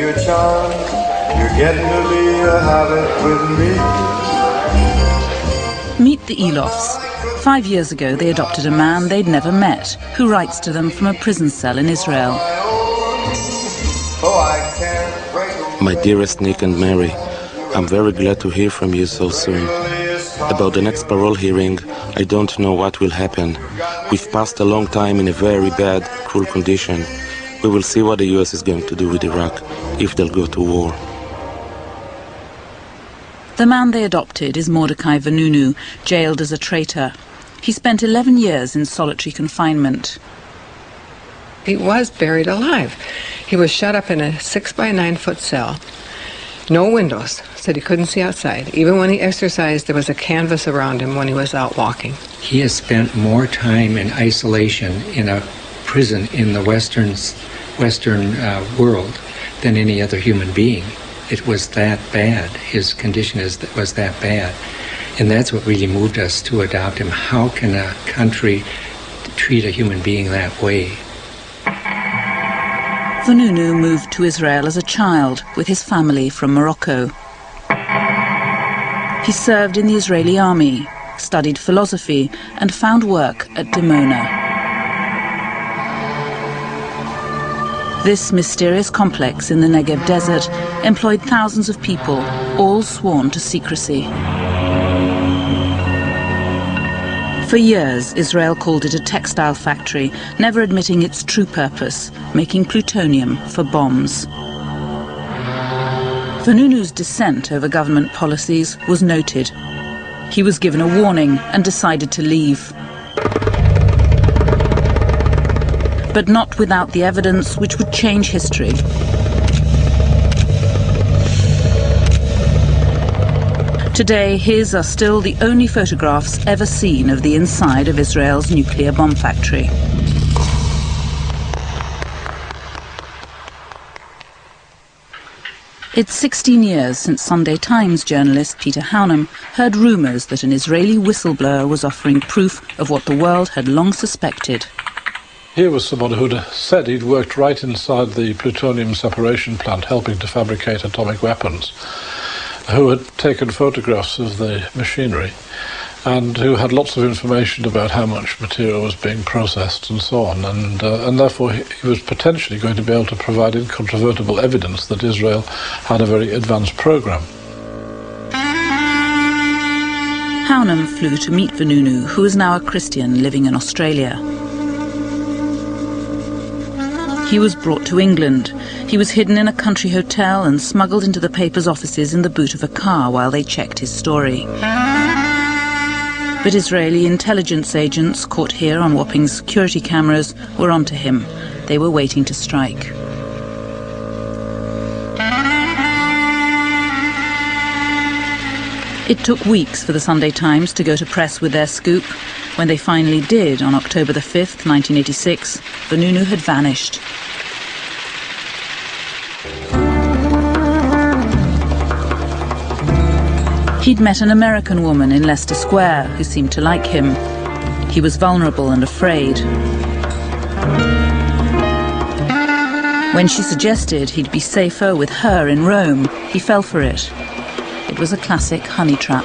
your charms, you're getting to be a habit with me. Meet the Elofs. 5 years ago, they adopted a man they'd never met, who writes to them from a prison cell in Israel. My dearest Nick and Mary, I'm very glad to hear from you so soon. About the next parole hearing, I don't know what will happen. We've passed a long time in a very bad, cruel condition. We will see what the US is going to do with Iraq, if they'll go to war. The man they adopted is Mordecai Vanunu, jailed as a traitor. He spent 11 years in solitary confinement. He was buried alive. He was shut up in a 6-by-9-foot cell. No windows, so he couldn't see outside. Even when he exercised, there was a canvas around him when he was out walking. He has spent more time in isolation in a prison in the Western world than any other human being. It was that bad. His condition was that bad. And that's what really moved us to adopt him. How can a country treat a human being that way? Vanunu moved to Israel as a child with his family from Morocco. He served in the Israeli army, studied philosophy, and found work at Dimona. This mysterious complex in the Negev desert employed thousands of people, all sworn to secrecy. For years, Israel called it a textile factory, never admitting its true purpose, making plutonium for bombs. Vanunu's dissent over government policies was noted. He was given a warning and decided to leave. But not without the evidence which would change history. Today, his are still the only photographs ever seen of the inside of Israel's nuclear bomb factory. It's 16 years since Sunday Times journalist Peter Haunem heard rumours that an Israeli whistleblower was offering proof of what the world had long suspected. Here was somebody who'd said he'd worked right inside the plutonium separation plant, helping to fabricate atomic weapons, who had taken photographs of the machinery and who had lots of information about how much material was being processed and so on. And therefore he was potentially going to be able to provide incontrovertible evidence that Israel had a very advanced program. Haunem flew to meet Vanunu, who is now a Christian living in Australia. He was brought to England. He was hidden in a country hotel and smuggled into the paper's offices in the boot of a car while they checked his story. But Israeli intelligence agents, caught here on Wapping's security cameras, were onto him. They were waiting to strike. It took weeks for the Sunday Times to go to press with their scoop. When they finally did, on October the 5th, 1986, Vanunu had vanished. He'd met an American woman in Leicester Square who seemed to like him. He was vulnerable and afraid. When she suggested he'd be safer with her in Rome, he fell for it. It was a classic honey trap.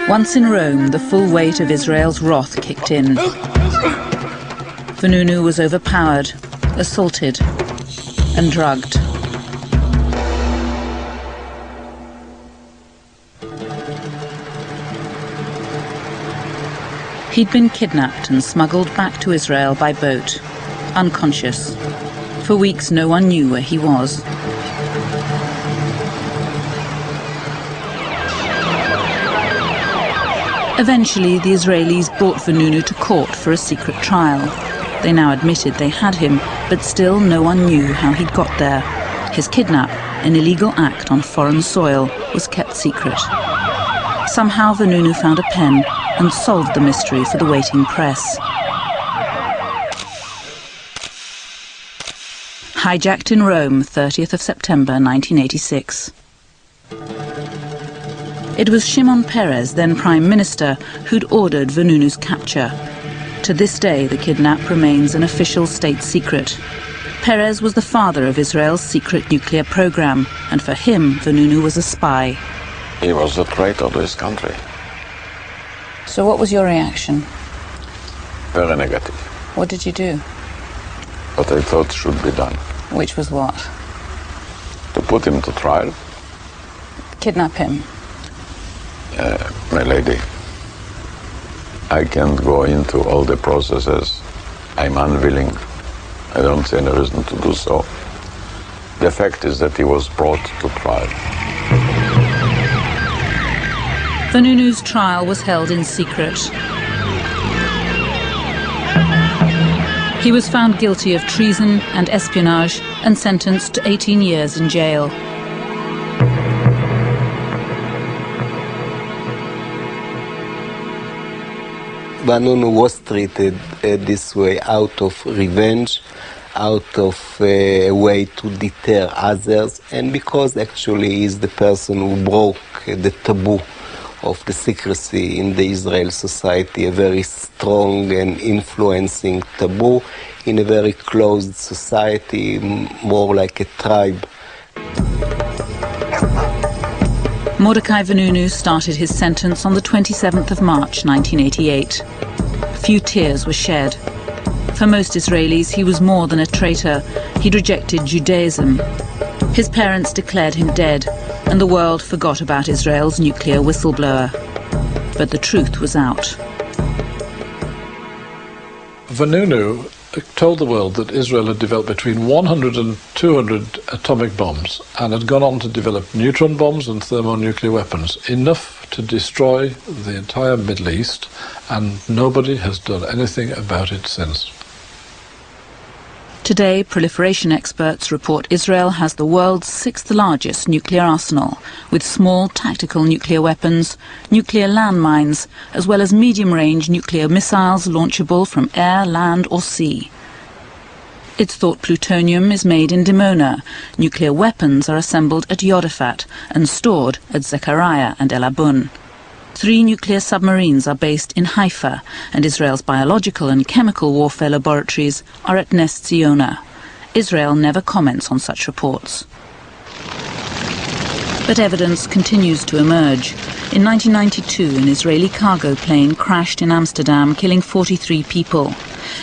Once in Rome, the full weight of Israel's wrath kicked in. Vanunu was overpowered, assaulted, and drugged. He'd been kidnapped and smuggled back to Israel by boat, unconscious. For weeks, no one knew where he was. Eventually, the Israelis brought Vanunu to court for a secret trial. They now admitted they had him, but still no one knew how he'd got there. His kidnap, an illegal act on foreign soil, was kept secret. Somehow Vanunu found a pen and solved the mystery for the waiting press. Hijacked in Rome, 30th of September 1986. It was Shimon Peres, then Prime Minister, who'd ordered Vanunu's capture. To this day, the kidnap remains an official state secret. Peres was the father of Israel's secret nuclear program, and for him, Vanunu was a spy. He was a traitor to his country. So what was your reaction? Very negative. What did you do? What I thought should be done. Which was what? To put him to trial. Kidnap him? My lady, I can't go into all the processes. I'm unwilling. I don't see any reason to do so. The fact is that he was brought to trial. Vanunu's trial was held in secret. He was found guilty of treason and espionage and sentenced to 18 years in jail. Vanunu was treated this way out of revenge, out of a way to deter others, and because actually he is the person who broke the taboo of the secrecy in the Israel society, a very strong and influencing taboo in a very closed society, more like a tribe. Mordechai Vanunu started his sentence on the 27th of March 1988. Few tears were shed. For most Israelis, he was more than a traitor. He'd rejected Judaism. His parents declared him dead, and the world forgot about Israel's nuclear whistleblower. But the truth was out. Vanunu told the world that Israel had developed between 100 and 200 atomic bombs and had gone on to develop neutron bombs and thermonuclear weapons, enough to destroy the entire Middle East, and nobody has done anything about it since. Today, proliferation experts report Israel has the world's 6th largest nuclear arsenal, with small tactical nuclear weapons, nuclear landmines, as well as medium-range nuclear missiles launchable from air, land or sea. It's thought plutonium is made in Dimona. Nuclear weapons are assembled at Yodefat and stored at Zachariah and Eilabun. 3 nuclear submarines are based in Haifa, and Israel's biological and chemical warfare laboratories are at Nes Ziona. Israel never comments on such reports. But evidence continues to emerge. In 1992, an Israeli cargo plane crashed in Amsterdam, killing 43 people.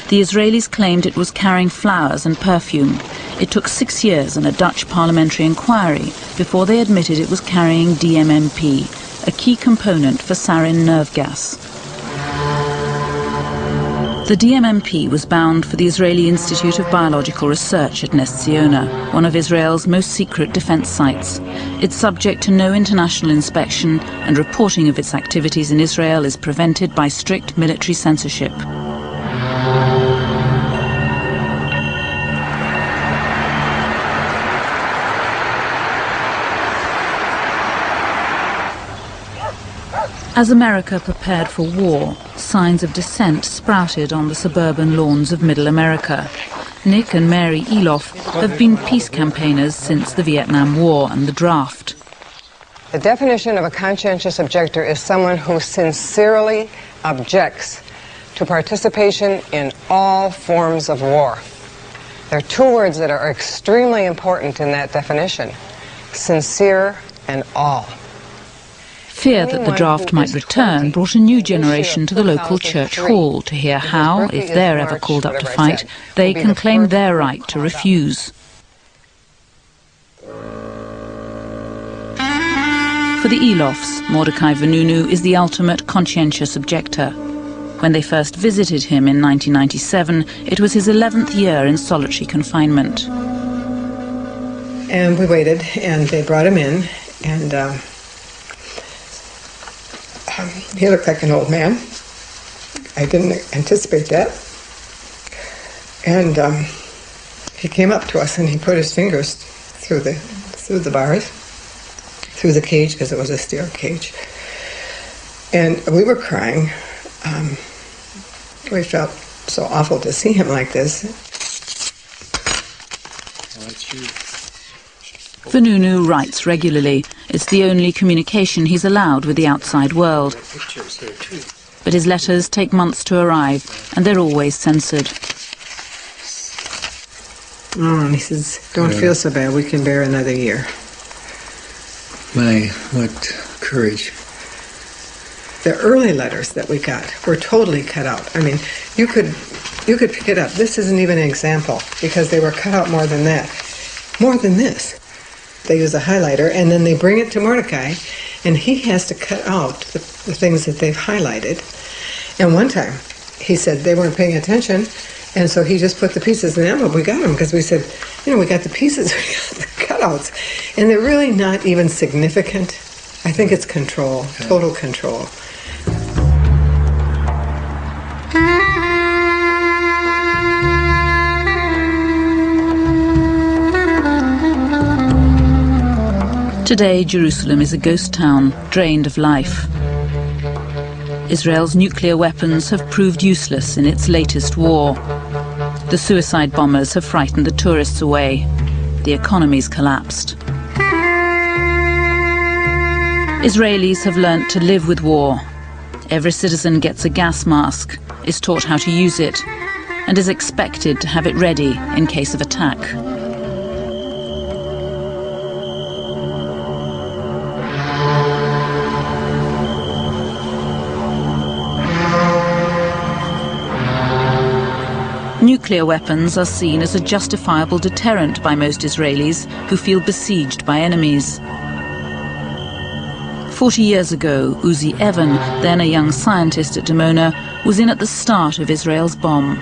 The Israelis claimed it was carrying flowers and perfume. It took 6 years and a Dutch parliamentary inquiry before they admitted it was carrying DMMP, a key component for sarin nerve gas. The DMMP was bound for the Israeli Institute of Biological Research at Nes Ziona, one of Israel's most secret defense sites. It's subject to no international inspection, and reporting of its activities in Israel is prevented by strict military censorship. As America prepared for war, signs of dissent sprouted on the suburban lawns of Middle America. Nick and Mary Elof have been peace campaigners since the Vietnam War and the draft. The definition of a conscientious objector is someone who sincerely objects to participation in all forms of war. There are 2 words that are extremely important in that definition: sincere and all. Fear that the draft might return brought a new generation to the local church hall to hear how, if they're ever called up to fight, they can claim their right to refuse. For the Elofs, Mordechai Vanunu is the ultimate conscientious objector. When they first visited him in 1997, it was his 11th year in solitary confinement. And we waited, and they brought him in, and he looked like an old man. I didn't anticipate that. And he came up to us and he put his fingers through the bars, through the cage, because it was a steel cage. And we were crying. We felt so awful to see him like this. Oh, that's you. Vanunu writes regularly. It's the only communication he's allowed with the outside world. But his letters take months to arrive, and they're always censored. Oh, and he says, don't feel so bad, we can bear another year. My, what courage. The early letters that we got were totally cut out. I mean, you could pick it up. This isn't even an example, because they were cut out more than that. More than this. They use a highlighter, and then they bring it to Mordecai, and he has to cut out the things that they've highlighted. And one time, he said they weren't paying attention, and so he just put the pieces in the envelope. We got them, because we said, we got the pieces, we got the cutouts. And they're really not even significant. I think it's control, total control. Today, Jerusalem is a ghost town, drained of life. Israel's nuclear weapons have proved useless in its latest war. The suicide bombers have frightened the tourists away. The economy's collapsed. Israelis have learnt to live with war. Every citizen gets a gas mask, is taught how to use it, and is expected to have it ready in case of attack. Nuclear weapons are seen as a justifiable deterrent by most Israelis who feel besieged by enemies. 40 years ago, Uzi Evan, then a young scientist at Dimona, was in at the start of Israel's bomb.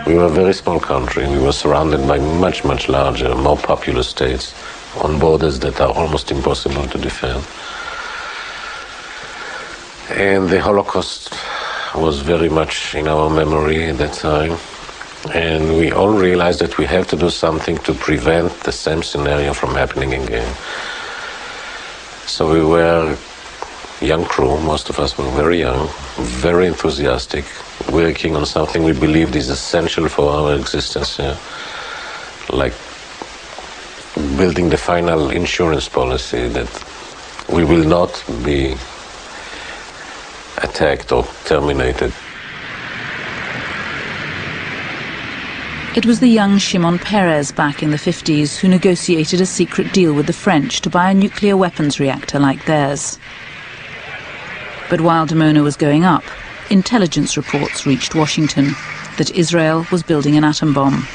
We were a very small country. We were surrounded by much, much larger, more populous states on borders that are almost impossible to defend. And the Holocaust was very much in our memory at that time. And we all realized that we have to do something to prevent the same scenario from happening again. So we were a young crew, most of us were very young, very enthusiastic, working on something we believed is essential for our existence here. Like building the final insurance policy that we will not be attacked or terminated. It was the young Shimon Peres back in the 50s who negotiated a secret deal with the French to buy a nuclear weapons reactor like theirs. But while Dimona was going up, intelligence reports reached Washington that Israel was building an atom bomb.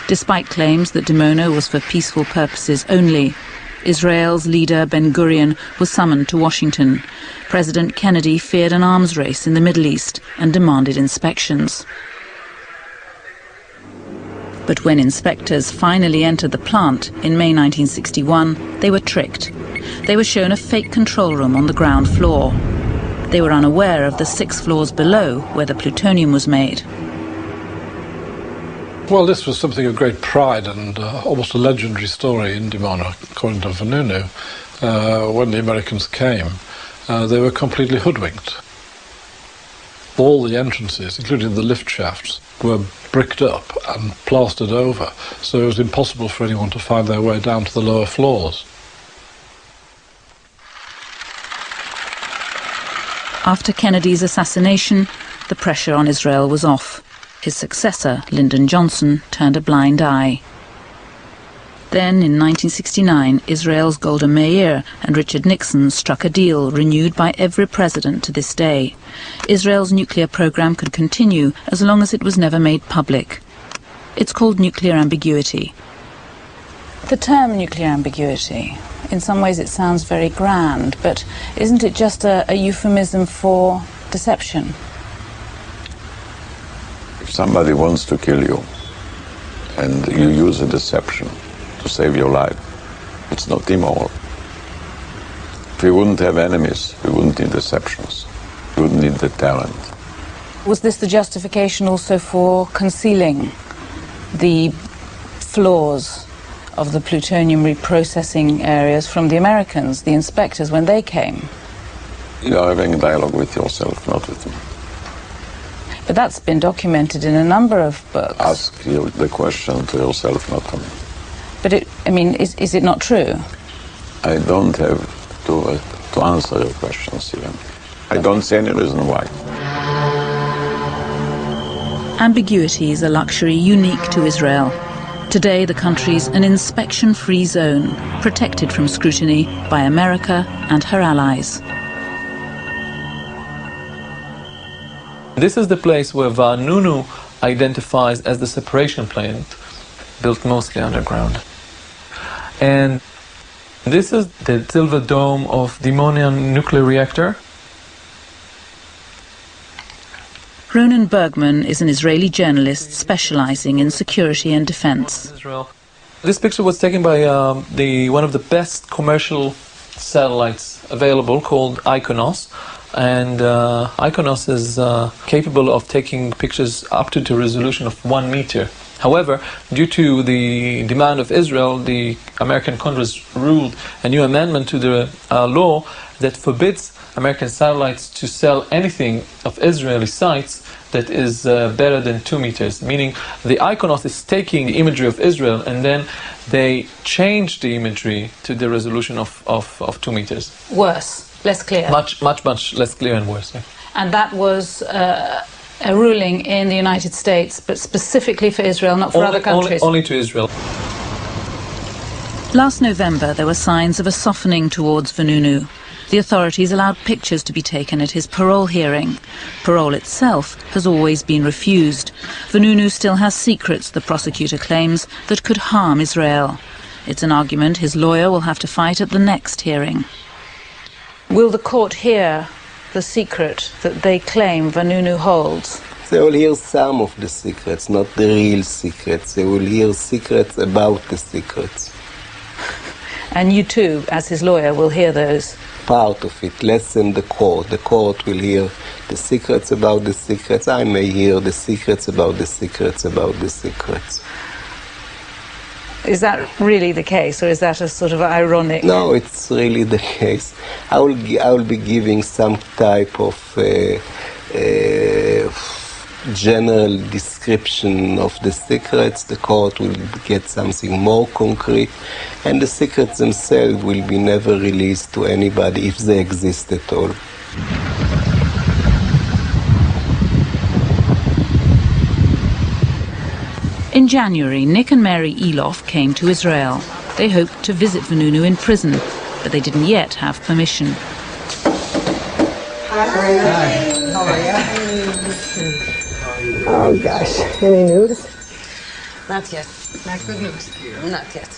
Despite claims that Dimona was for peaceful purposes only, Israel's leader Ben-Gurion was summoned to Washington. President Kennedy feared an arms race in the Middle East and demanded inspections. But when inspectors finally entered the plant in May 1961, they were tricked. They were shown a fake control room on the ground floor. They were unaware of the 6 floors below where the plutonium was made. Well, this was something of great pride and almost a legendary story in Dimona, according to Vanunu. When the Americans came, they were completely hoodwinked. All the entrances, including the lift shafts, were bricked up and plastered over, so it was impossible for anyone to find their way down to the lower floors. After Kennedy's assassination, the pressure on Israel was off. His successor, Lyndon Johnson, turned a blind eye. Then, in 1969, Israel's Golda Meir and Richard Nixon struck a deal renewed by every president to this day. Israel's nuclear program could continue as long as it was never made public. It's called nuclear ambiguity. The term nuclear ambiguity, in some ways it sounds very grand, but isn't it just a euphemism for deception? If somebody wants to kill you and you use a deception to save your life, it's not immoral. If we wouldn't have enemies, we wouldn't need deceptions. We wouldn't need the talent. Was this the justification also for concealing the flaws of the plutonium reprocessing areas from the Americans, the inspectors, when they came? You are having a dialogue with yourself, not with me. But that's been documented in a number of books. Ask the question to yourself, not to me. But I mean, is it not true? I don't have to answer your questions here. I don't see any reason why. Ambiguity is a luxury unique to Israel. Today, the country's an inspection-free zone, protected from scrutiny by America and her allies. This is the place where Vanunu identifies as the separation plant, built mostly underground. And this is the silver dome of Dimona nuclear reactor. Ronen Bergman is an Israeli journalist specializing in security and defense. This picture was taken by one of the best commercial satellites available, called Iconos. And Iconos is capable of taking pictures up to the resolution of 1 meter. However, due to the demand of Israel, the American Congress ruled a new amendment to the law that forbids American satellites to sell anything of Israeli sites that is better than 2 meters, meaning the Iconos is taking the imagery of Israel and then they change the imagery to the resolution of 2 meters. Worse, less clear. Much less clear and worse. Yeah. And that was a ruling in the United States, but specifically for Israel, not for other countries? Only to Israel. Last November, there were signs of a softening towards Vanunu. The authorities allowed pictures to be taken at his parole hearing. Parole itself has always been refused. Vanunu still has secrets, the prosecutor claims, that could harm Israel. It's an argument his lawyer will have to fight at the next hearing. Will the court hear the secret that they claim Vanunu holds? They will hear some of the secrets, not the real secrets. They will hear secrets about the secrets. And you too, as his lawyer, will hear those? Part of it, less than the court. The court will hear the secrets about the secrets. I may hear the secrets about the secrets about the secrets. Is that really the case, or is that a sort of ironic? No, it's really the case. I will be giving some type of general description of the secrets. The court will get something more concrete, and the secrets themselves will be never released to anybody if they exist at all. In January, Nick and Mary Elof came to Israel. They hoped to visit Vanunu in prison, but they didn't yet have permission. Hi. How are you? Oh gosh, any news? Not yet. Not good news. Not yet.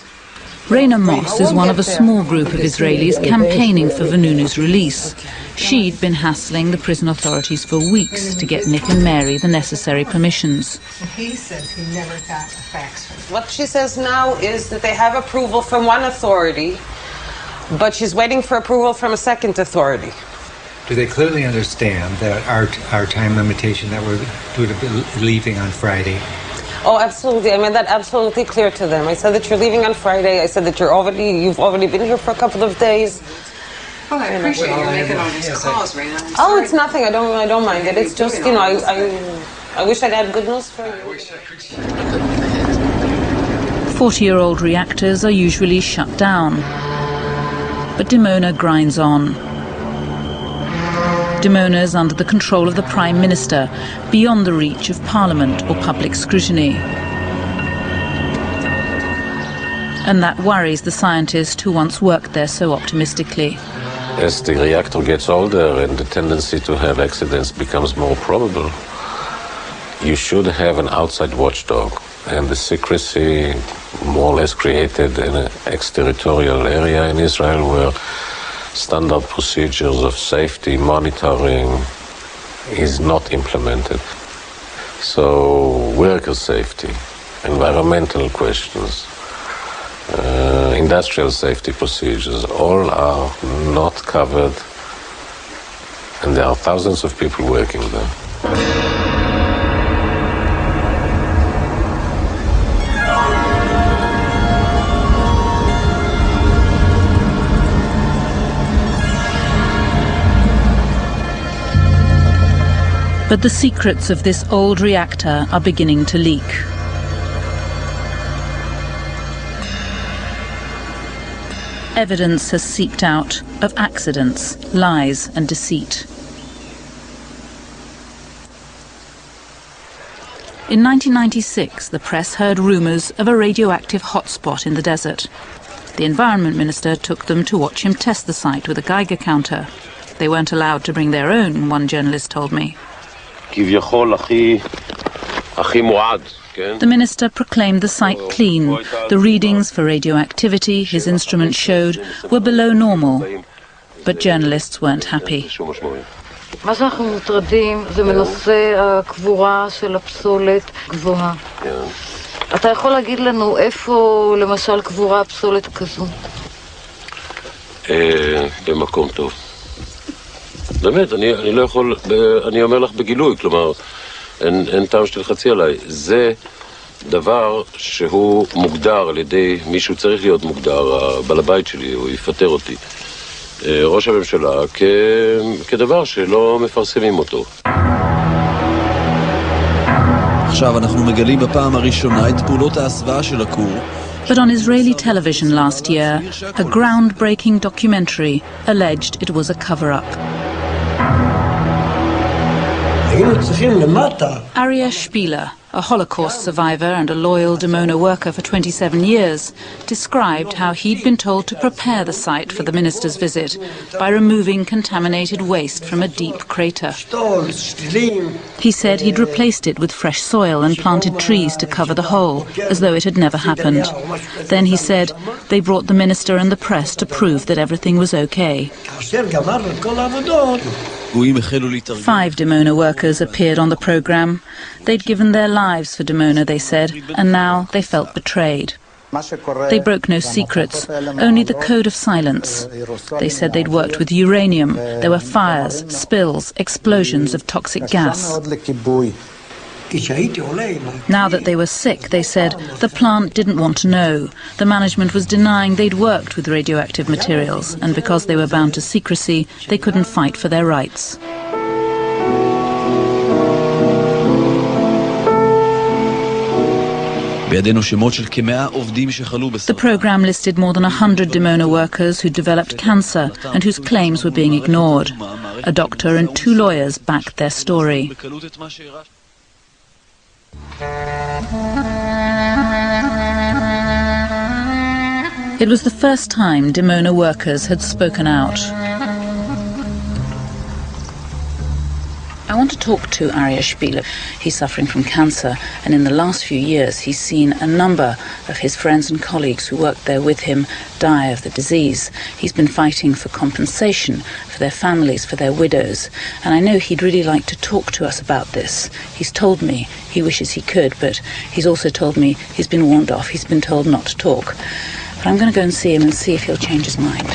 Raina Moss is one of a small group of Israelis campaigning for Vanunu's release. She'd been hassling the prison authorities for weeks to get Nick and Mary the necessary permissions. He says he never got a fax. What she says now is that they have approval from one authority, but she's waiting for approval from a second authority. Do they clearly understand that our time limitation that we're due to be leaving on Friday? Oh, absolutely. I made that absolutely clear to them. I said that you're leaving on Friday. I said that you've already been here for a couple of days. Well, I appreciate you making all these calls, Raina. Oh, it's nothing. I don't mind it. It's just, you know, I wish I'd had good news for you. 40-year-old reactors are usually shut down. But Dimona grinds on. Dimona is under the control of the Prime Minister, beyond the reach of Parliament or public scrutiny. And that worries the scientist who once worked there so optimistically. As the reactor gets older and the tendency to have accidents becomes more probable, you should have an outside watchdog. And the secrecy more or less created in an exterritorial area in Israel where standard procedures of safety monitoring is not implemented. So worker safety, environmental questions, industrial safety procedures, all are not covered, and there are thousands of people working there. But the secrets of this old reactor are beginning to leak. Evidence has seeped out of accidents, lies and deceit. In 1996, the press heard rumours of a radioactive hotspot in the desert. The Environment Minister took them to watch him test the site with a Geiger counter. They weren't allowed to bring their own, one journalist told me. The minister proclaimed the site clean. The readings for radioactivity his instruments showed were below normal. But journalists weren't happy. מה שאנחנו מוטרדים זה מנושא הקבורה של הפסולת גבוהה. אתה יכול להגיד לנו איפה למשל קבורה הפסולת כזו? במקום טוב. באמת, אני לא יכול, אני אומר לך בגילוי, כלומר, אין טעם שתלחצי עליי. זה דבר שהוא מוגדר על ידי מישהו צריך להיות מוגדר, בעל הבית שלי, הוא יפטר אותי. ראש הממשלה כדבר שלא מפרסמים אותו. עכשיו אנחנו מגלים בפעם הראשונה את פעולות ההסוואה של הכור. But on Israeli television last year, a groundbreaking documentary alleged it was a cover-up. Aryeh Spieler, a Holocaust survivor and a loyal Dimona worker for 27 years, described how he'd been told to prepare the site for the minister's visit by removing contaminated waste from a deep crater. He said he'd replaced it with fresh soil and planted trees to cover the hole, as though it had never happened. Then he said they brought the minister and the press to prove that everything was okay. 5 Dimona workers appeared on the programme. They'd given their lives for Dimona, they said, and now they felt betrayed. They broke no secrets, only the code of silence. They said they'd worked with uranium. There were fires, spills, explosions of toxic gas. Now that they were sick, they said, the plant didn't want to know. The management was denying they'd worked with radioactive materials, and because they were bound to secrecy, they couldn't fight for their rights. The program listed more than 100 Dimona workers who developed cancer and whose claims were being ignored. A doctor and 2 lawyers backed their story. It was the first time Dimona workers had spoken out. I want to talk to Aryeh Spieler. He's suffering from cancer, and in the last few years he's seen a number of his friends and colleagues who worked there with him die of the disease. He's been fighting for compensation for their families, for their widows, and I know he'd really like to talk to us about this. He's told me he wishes he could, but he's also told me he's been warned off, he's been told not to talk. But I'm going to go and see him and see if he'll change his mind.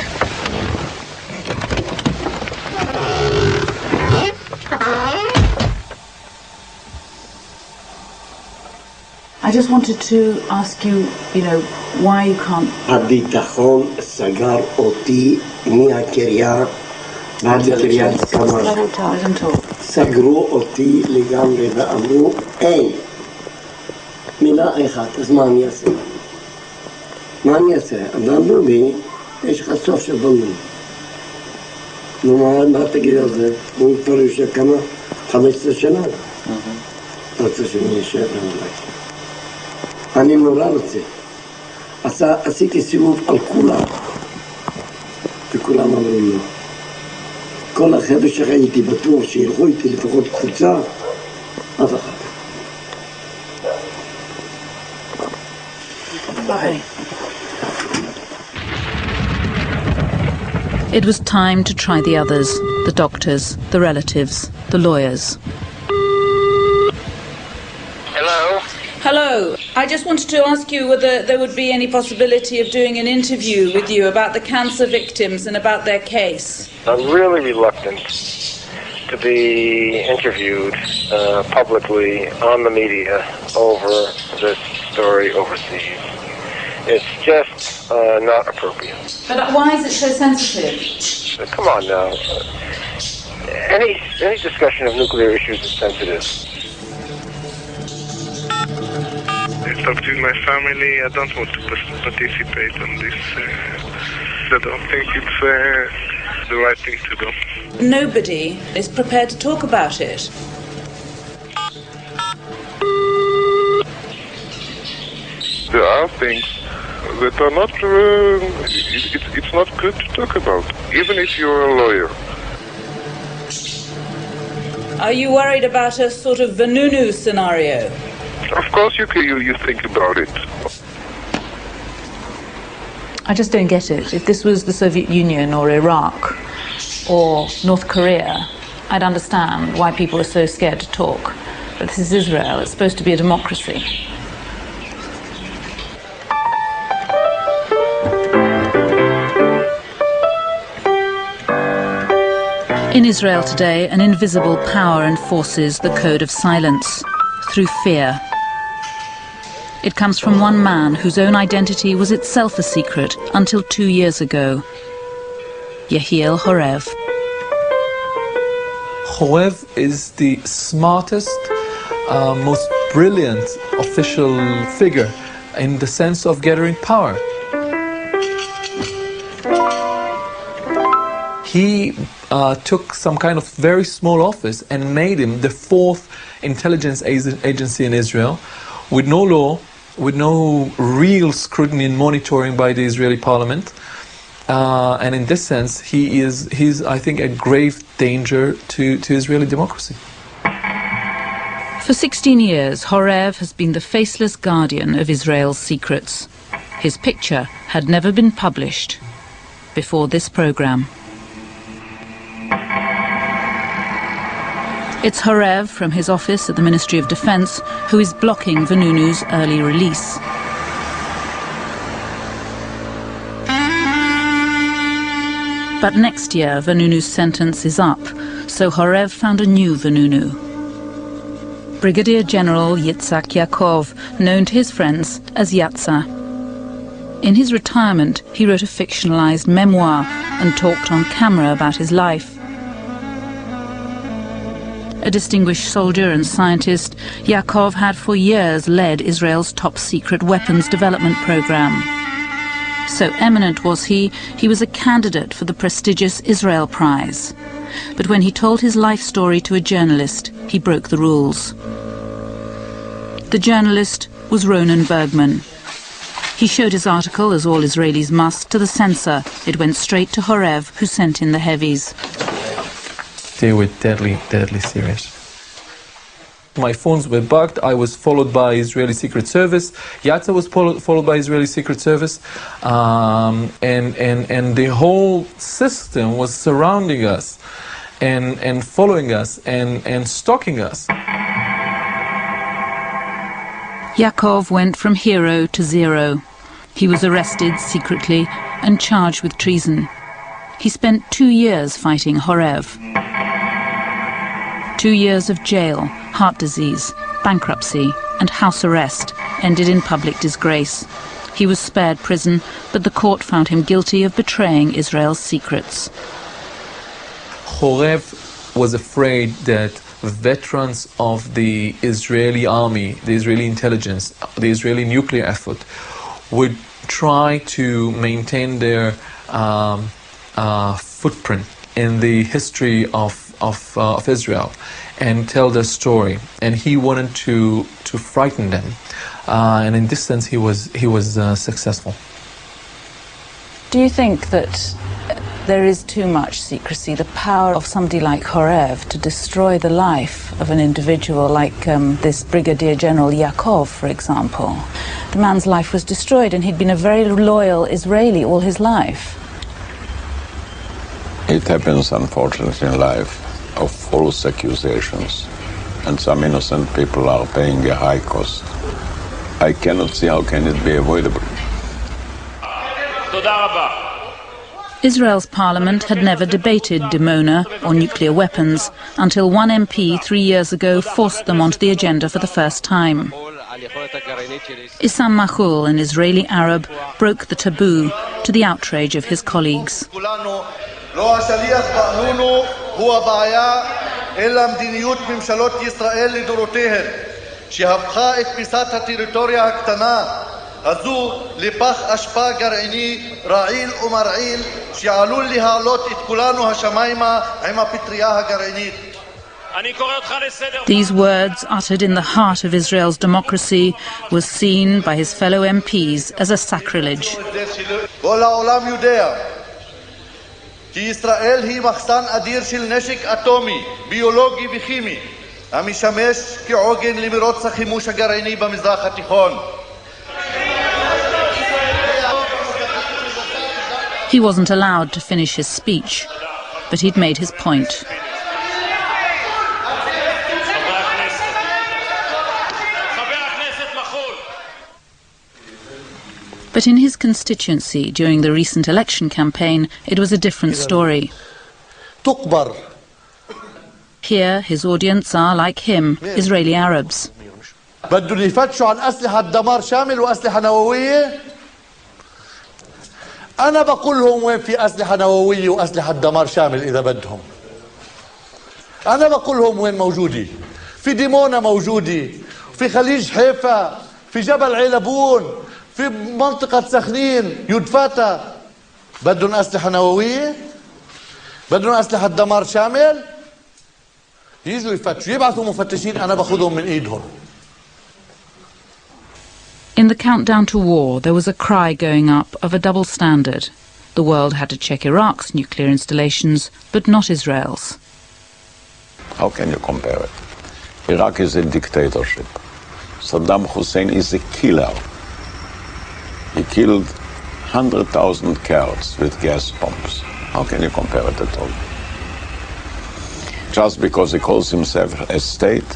I just wanted to ask you, why you can't... הביטחון סגר אותי מהקריה ועד לקריית כמה. סגרו אותי לגמרי ואמרו, אין. מילה אחת, אז מה אני אעשה? מה אני אעשה? אמרו לי, יש לך סוף של בלון. נו, מה תגיד על זה? הוא כבר יושב כמה? 15 שנה. רוצה שאני אשאר עליי. אני נורא רוצה. עשיתי סיבוב על כולם, וכולם אמרו לא. כל החבר'ה שראיתי בטוח שילכו איתי לפחות קבוצה, אף אחד. Bye. It was time to try the others, the doctors, the relatives, the lawyers. Hello. I just wanted to ask you whether there would be any possibility of doing an interview with you about the cancer victims and about their case. I'm really reluctant to be interviewed publicly on the media over this story overseas. It's just not appropriate. But why is it so sensitive? Come on now. Any discussion of nuclear issues is sensitive. I talked with my family. I don't want to participate on this I don't think it's the right thing to do. Nobody is prepared to talk about it. There are things that are not, it's not good to talk about, even if you're a lawyer. Are you worried about a sort of Vanunu scenario? Of course you think about it. I just don't get it. If this was the Soviet Union or Iraq or North Korea, I'd understand why people are so scared to talk. But this is Israel. It's supposed to be a democracy. In Israel today, an invisible power enforces the code of silence through fear. It comes from one man whose own identity was itself a secret until 2 years ago. Yehiel Horev. Horev is the smartest, most brilliant official figure in the sense of gathering power. He took some kind of very small office and made him the 4th intelligence agency in Israel, with no law, with no real scrutiny and monitoring by the Israeli parliament. And in this sense, he's I think, a grave danger to Israeli democracy. For 16 years, Horev has been the faceless guardian of Israel's secrets. His picture had never been published before this program. It's Horev from his office at the Ministry of Defense who is blocking Vanunu's early release. But next year, Vanunu's sentence is up, so Horev found a new Vanunu. Brigadier General Yitzhak Yaakov, known to his friends as Yatza. In his retirement, he wrote a fictionalized memoir and talked on camera about his life. A distinguished soldier and scientist, Yaakov had for years led Israel's top-secret weapons development program. So eminent was he was a candidate for the prestigious Israel Prize. But when he told his life story to a journalist, he broke the rules. The journalist was Ronan Bergman. He showed his article, as all Israelis must, to the censor. It went straight to Horev, who sent in the heavies. They were deadly, deadly serious. My phones were bugged. I was followed by Israeli Secret Service. Yatza was followed by Israeli Secret Service. And the whole system was surrounding us and following us and stalking us. Yaakov went from hero to zero. He was arrested secretly and charged with treason. He spent 2 years fighting Horev. 2 years of jail, heart disease, bankruptcy, and house arrest ended in public disgrace. He was spared prison, but the court found him guilty of betraying Israel's secrets. Horev was afraid that veterans of the Israeli army, the Israeli intelligence, the Israeli nuclear effort would try to maintain their footprint in the history of Israel and tell their story, and he wanted to frighten them, and in this sense he was successful. Do you think that there is too much secrecy, the power of somebody like Horev to destroy the life of an individual like this Brigadier General Yaakov, for example? The man's life was destroyed, and he'd been a very loyal Israeli all his life. It happens, unfortunately, in life, of false accusations, and some innocent people are paying a high cost. I cannot see how can it be avoidable. Israel's parliament had never debated Dimona or nuclear weapons until one MP 3 years ago forced them onto the agenda for the first time. Issam Mahul, an Israeli Arab, broke the taboo to the outrage of his colleagues. לא השליח vanunu הוא הבעיה, אלא מדיניות ממשלות ישראל לדורותיהן, שהפכה את פיסת הטריטוריה הקטנה, הזו לפח אשפה גרעיני רעיל ומרעיל שעלול להעלות את כולנו השמיימה עם הפטריה הגרעינית. These words, uttered in the heart of Israel's democracy, was seen by his fellow MPs as a sacrilege. כל העולם יודע כי ישראל היא מחסן אדיר של נשק אטומי, ביולוגי וכימי, המשמש כעוגן למרוץ החימוש הגרעיני במזרח התיכון. He wasn't allowed to finish his speech, but he'd made his point. But in his constituency during the recent election campaign, it was a different story. Here, his audience are, like him, Israeli Arabs. بدهم يفتشوا عن أسلحة دمار شامل وأسلحة نووية. أنا بقول لهم وين في أسلحة نووية وأسلحة دمار شامل إذا بدهم. أنا بقول لهم وين موجودة. في ديمونا موجودة، في خليج حيفا، في جبل عيلبون، في منطقة سخنين، يودفات. بدهم أسلحة نووية؟ بدهم أسلحة دمار شامل؟ يجوا يفتشوا، يبعثوا مفتشين، أنا باخذهم من إيدهم. In the countdown to war, there was a cry going up of a double standard. The world had to check Iraq's nuclear installations, but not Israel's. How can you compare it? Iraq is a dictatorship. Saddam Hussein is a killer. He killed 100,000 Kurds with gas bombs. How can you compare it at all? Just because he calls himself a state,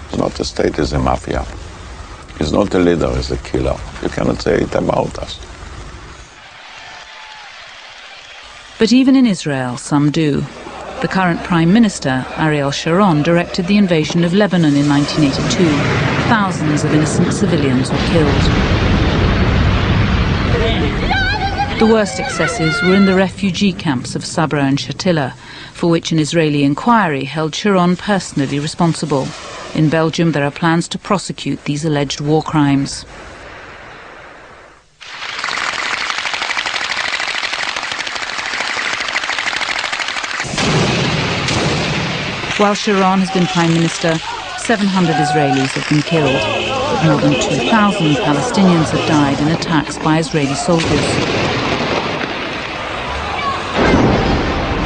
it's not a state, it's a mafia. He's not a leader, he's a killer. You cannot say it about us. But even in Israel, some do. The current Prime Minister, Ariel Sharon, directed the invasion of Lebanon in 1982. Thousands of innocent civilians were killed. The worst excesses were in the refugee camps of Sabra and Shatila, for which an Israeli inquiry held Sharon personally responsible. In Belgium, there are plans to prosecute these alleged war crimes. While Sharon has been Prime Minister, 700 Israelis have been killed, but more than 2,000 Palestinians have died in attacks by Israeli soldiers.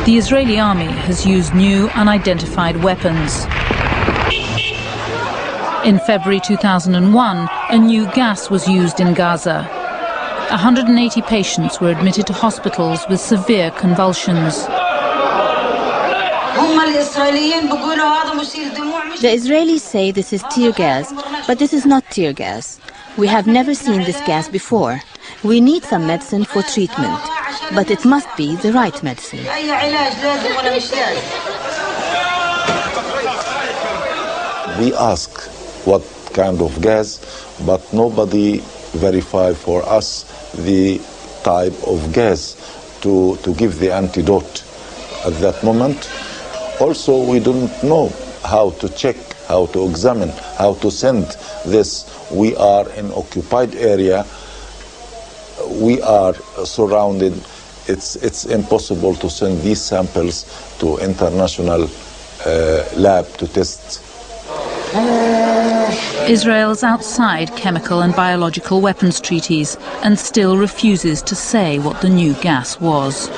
The Israeli army has used new, unidentified weapons. In February 2001, a new gas was used in Gaza. 180 patients were admitted to hospitals with severe convulsions. The Israelis say this is tear gas, but this is not tear gas. We have never seen this gas before. We need some medicine for treatment, but it must be the right medicine. We ask what kind of gas, but nobody verify for us the type of gas to give the antidote at that moment. Also, we don't know how to check, how to examine, how to send this. We are in occupied area. We are surrounded. It's impossible to send these samples to international lab to test. Israel is outside chemical and biological weapons treaties and still refuses to say what the new gas was.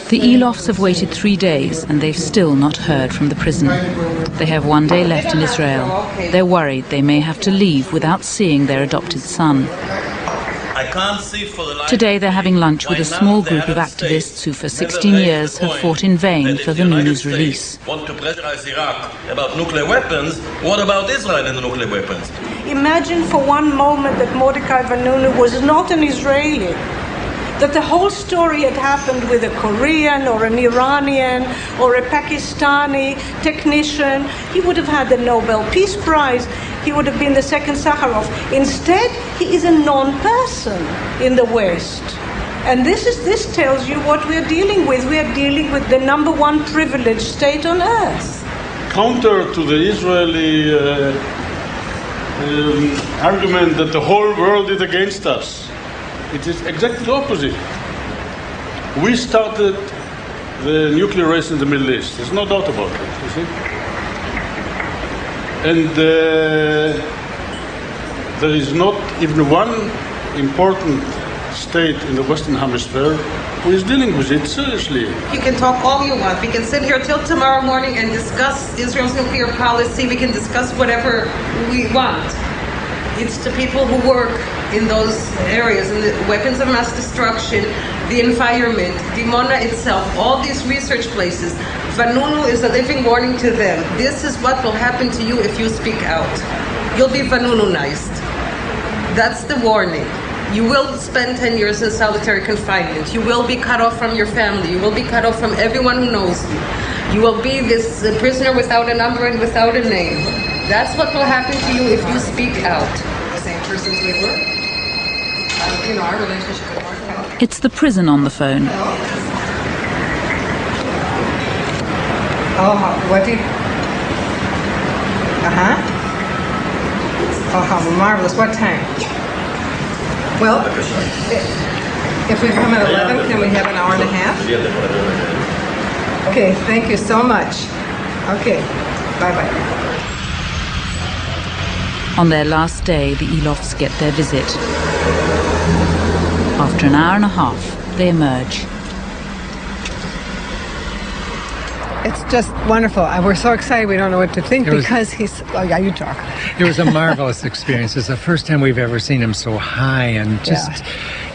The Elofs have waited 3 days and they've still not heard from the prison. They have 1 day left in Israel. They're worried they may have to leave without seeing their adopted son. Today they're having lunch with a small group of activists who for 16 years have fought in vain for Vanunu's release. Want to pressurize Iraq about nuclear weapons? What about Israel and the nuclear weapons? Imagine for one moment that Mordecai Vanunu was not an Israeli. That the whole story had happened with a Korean or an Iranian or a Pakistani technician. He would have had the Nobel Peace Prize. He would have been the second Sakharov. Instead, he is a non-person in the West. And this tells you what we're dealing with. We are dealing with the number one privileged state on earth. Counter to the Israeli argument that the whole world is against us, it is exactly the opposite. We started the nuclear race in the Middle East. There's no doubt about it, you see. And there is not even one important state in the Western Hemisphere who is dealing with it seriously. You can talk all you want. We can sit here till tomorrow morning and discuss Israel's nuclear policy. We can discuss whatever we want. It's the people who work in those areas, in the weapons of mass destruction, the environment, Dimona itself, all these research places. Vanunu is a living warning to them. This is what will happen to you if you speak out. You'll be Vanunized. That's the warning. You will spend 10 years in solitary confinement. You will be cut off from your family. You will be cut off from everyone who knows you. You will be this prisoner without a number and without a name. That's what will happen to you if you speak out. The same persons we were. You know, our relationship would work out. It's the prison on the phone. Oh, what do you... Oh, how marvelous. What time? Well, if we come at 11, can we have an hour and a half? Okay, thank you so much. Okay, bye-bye. On their last day, the Eilofs get their visit. After an hour and a half, they emerge. It's just wonderful. We're so excited we don't know what to think because he's... Oh, yeah, you talk. It was a marvelous experience. It's the first time we've ever seen him so high and just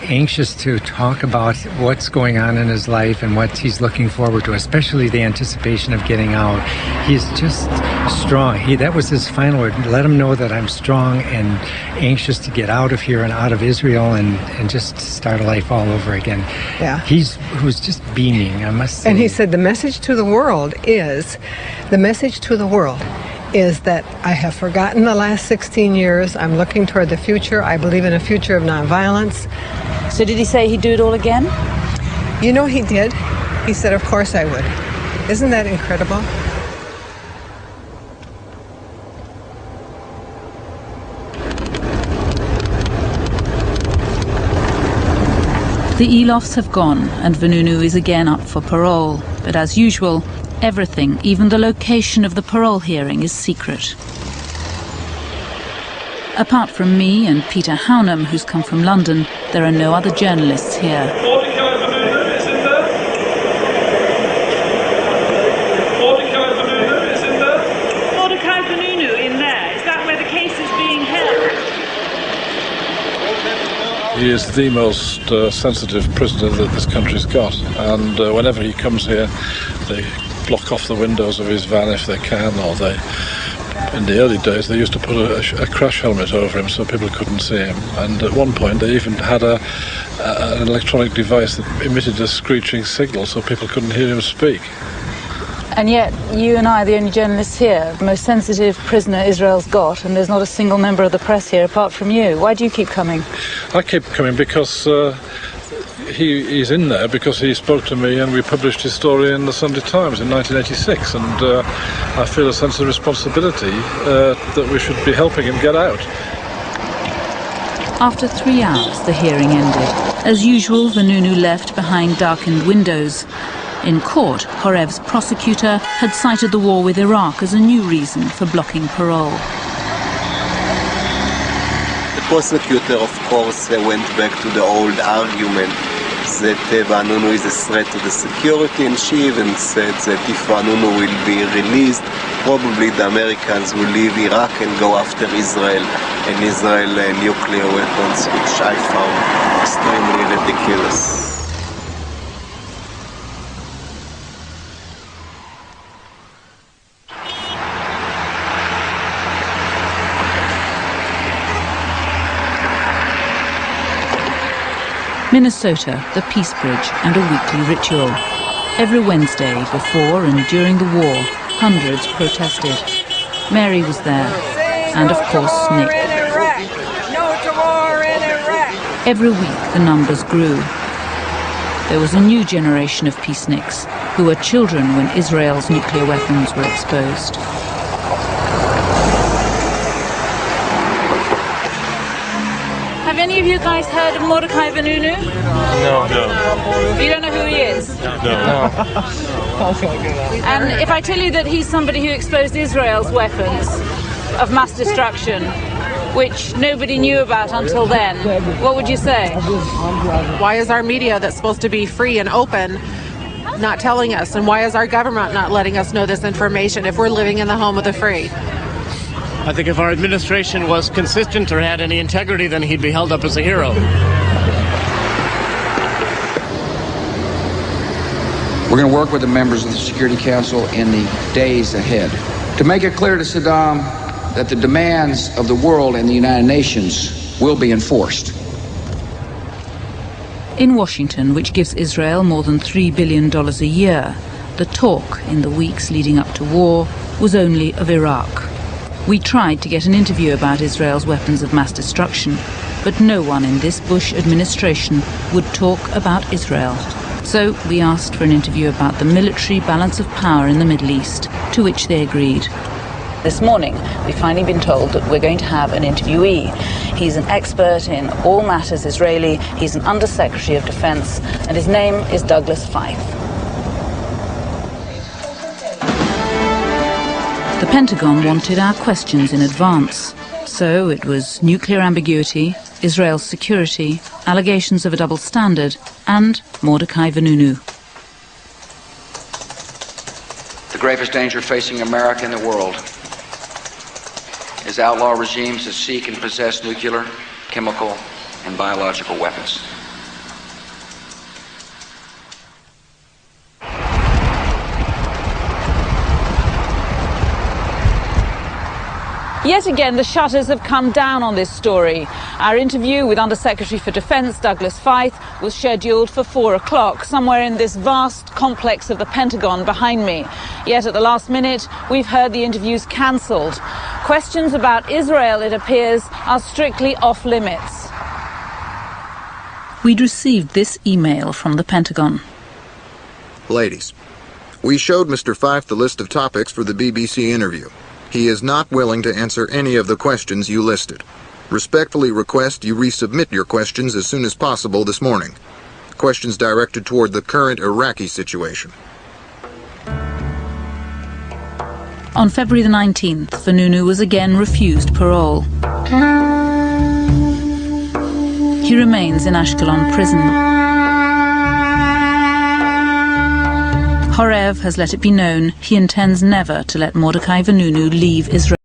anxious to talk about what's going on in his life and what he's looking forward to, especially the anticipation of getting out. He's just strong. That was his final word. Let him know that I'm strong and anxious to get out of here and out of Israel and just start a life all over again. Yeah. He was just beaming, I must say. And he said the message to the world is that I have forgotten the last 16 years. I'm looking toward the future. I believe in a future of nonviolence. So did he say he'd do it all again? You know he did. He said, of course I would. Isn't that incredible? The Eilofs have gone and Vanunu is again up for parole. But as usual, everything, even the location of the parole hearing, is secret. Apart from me and Peter Hounham, who's come from London, there are no other journalists here. Mordecai Vanunu in there. Is that where the case is being held? He is the most sensitive prisoner that this country's got, and whenever he comes here, they block off the windows of his van if they can, or in the early days they used to put a crash helmet over him so people couldn't see him, and at one point they even had an electronic device that emitted a screeching signal so people couldn't hear him speak. And yet, you and I are the only journalists here, the most sensitive prisoner Israel's got, and there's not a single member of the press here apart from you. Why do you keep coming? I keep coming because he's in there because he spoke to me and we published his story in the Sunday Times in 1986, and I feel a sense of responsibility that we should be helping him get out. After 3 hours, the hearing ended. As usual, Vanunu left behind darkened windows. In court, Horev's prosecutor had cited the war with Iraq as a new reason for blocking parole. The prosecutor, of course, went back to the old argument that Vanunu is a threat to the security, and she even said that if Vanunu will be released, probably the Americans will leave Iraq and go after Israel and Israel nuclear weapons, which I found extremely ridiculous. Minnesota, the Peace Bridge, and a weekly ritual. Every Wednesday, before and during the war, hundreds protested. Mary was there, and of course Nick. Every week the numbers grew. there was a new generation of peaceniks who were children when Israel's nuclear weapons were exposed. Have any of you guys heard of Mordecai Vanunu? No. You don't know who he is? No. And if I tell you that he's somebody who exposed Israel's weapons of mass destruction, which nobody knew about until then, what would you say? Why is our media that's supposed to be free and open not telling us? And why is our government not letting us know this information if we're living in the home of the free? I think if our administration was consistent or had any integrity, then he'd be held up as a hero. We're going to work with the members of the Security Council in the days ahead to make it clear to Saddam that the demands of the world and the United Nations will be enforced. In Washington, which gives Israel more than $3 billion a year, the talk in the weeks leading up to war was only of Iraq. We tried to get an interview about Israel's weapons of mass destruction, but no one in this Bush administration would talk about Israel. So we asked for an interview about the military balance of power in the Middle East, to which they agreed. This morning, we've finally been told that we're going to have an interviewee. He's an expert in all matters Israeli, he's an Undersecretary of Defense, and his name is Douglas Feith. The Pentagon wanted our questions in advance, so it was nuclear ambiguity, Israel's security, allegations of a double standard, and Mordecai Vanunu. The gravest danger facing America and the world is outlaw regimes that seek and possess nuclear, chemical, and biological weapons. Yet again, the shutters have come down on this story. Our interview with Undersecretary for Defense Douglas Feith was scheduled for 4 o'clock, somewhere in this vast complex of the Pentagon behind me. Yet at the last minute, we've heard the interviews cancelled. Questions about Israel, it appears, are strictly off limits. We'd received this email from the Pentagon. Ladies, we showed Mr. Feith the list of topics for the BBC interview. He is not willing to answer any of the questions you listed. Respectfully request you resubmit your questions as soon as possible this morning. Questions directed toward the current Iraqi situation. On February the 19th, Vanunu was again refused parole. He remains in Ashkelon prison. Horev has let it be known he intends never to let Mordecai Vanunu leave Israel.